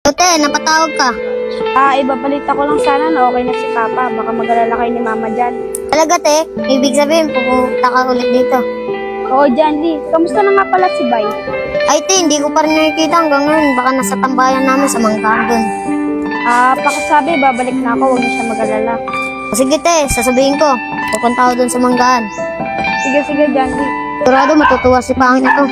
Ate, napatawag ka. Ibabalita ko lang sana na okay na si Papa. Baka mag-alala kayo ni Mama dyan. Talaga, te? Ibig sabihin, pupunta ka ulit dito. Oo, Janly. Kamusta na nga pala si Bay? Ay, te, hindi ko pa rin nakikita hanggang ngayon. Baka nasa tambayan namin sa Mangkaan doon. Pakisabi, babalik na ako. Huwag na siya mag-alala. Sige, te, sasabihin ko. Pupunta ako doon sa Mangkaan. Sige, Janly. Sigurado matutuwa si Pangin ito.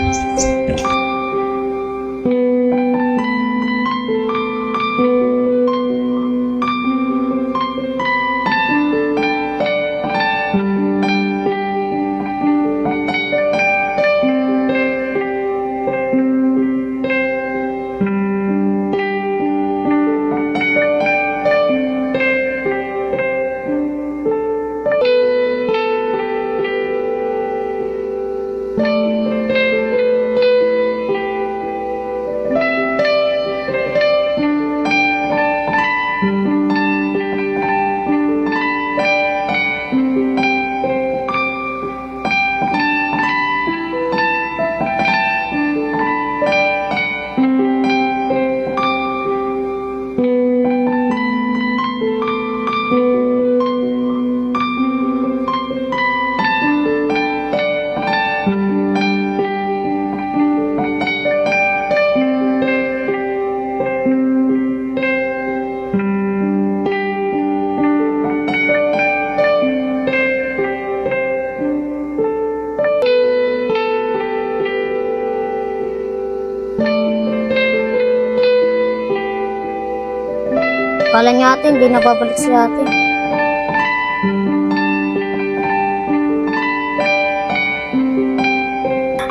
Kala niya ate, hindi nababalik si ate.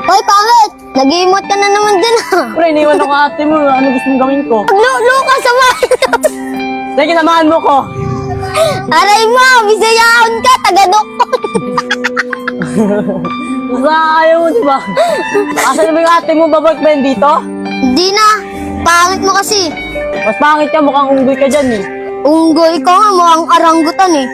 Hoy, Pangit! Nag-iimot ka na naman din ah. Pre, iniwan ako ate mo. Ano gusto mong gawin ko? Luka sa Sige, namahan mo ko. Aray mo! Bisayaon ka! Taga-doktor! Basta ayaw mo, diba? Asan na yung ate mo? Babalik ba yun dito? Hindi na! Pangit mo kasi! Mas pangit ka, mukhang unggoy ka dyan eh. Unggoy ka nga, mukhang karanggutan eh.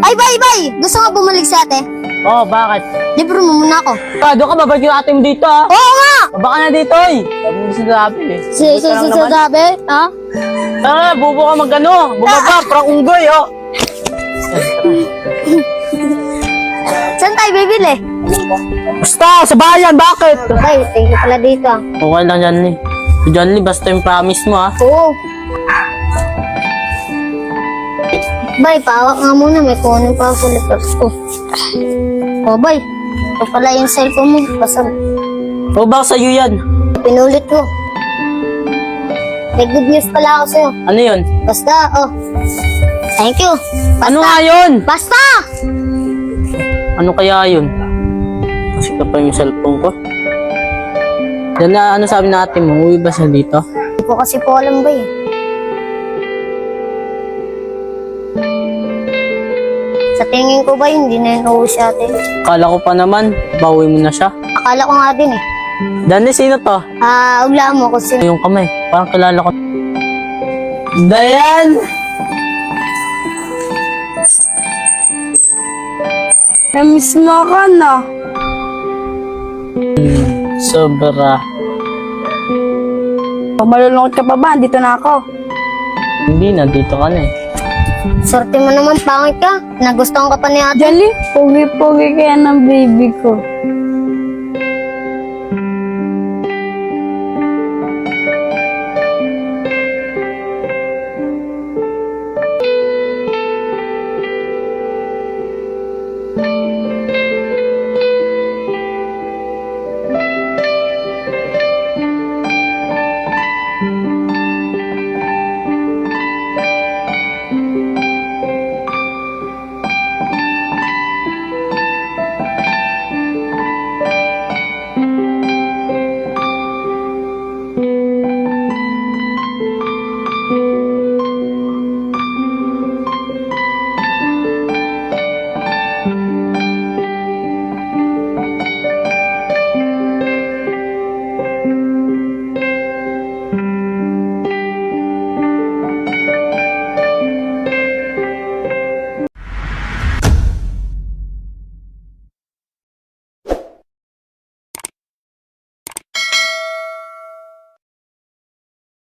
Ay, bay! Gusto nga bumalik sa ate? Oo, bakit? Libre mo muna ako. Doon ka, babalik yung ate mo dito ah. Oo nga! Baka na dito eh. Sabi mo gusto sabi eh. Sabi? Ha? Tara, bubo ka mag-ano. Bumaba, parang unggoy oh. Saan tayo bibili? Basta, sa bayan, bakit? Bay, thank you pala dito ah. Okay lang yan eh. John Lee, basta yung promise mo ah. Oo. Bay, pawak nga muna. May kunin pa ako letters ko. Oh, bay. Ito pala yung cellphone mo. Basta O baka sa'yo yan? pinulit ko. May good news pala ako sa'yo. Ano yun? Basta, oh. Thank you. Basta. Ano nga yun? Basta! Ano kaya yun? Kasi ka pa yung cellphone ko. Yan na, ano sabi natin mo? Uwi ba siya dito? Hindi ko kasi po alam ba eh. Sa tingin ko ba hindi na yun uuwi si ate? Akala ko pa naman, bawi mo na siya. Akala ko nga din eh. Dani, sino to? Uglaan mo kung sino. Yung kamay, parang kilala ko. Dayan! Namiss mo ka na. Sobra. Pag malulungkot ka pa ba, dito na ako. Hindi na, dito ka na eh. Sorte mo naman, pangit ka. Nagustuhan ka pa ni ate. Janly, pogi-pogi kaya ng baby ko.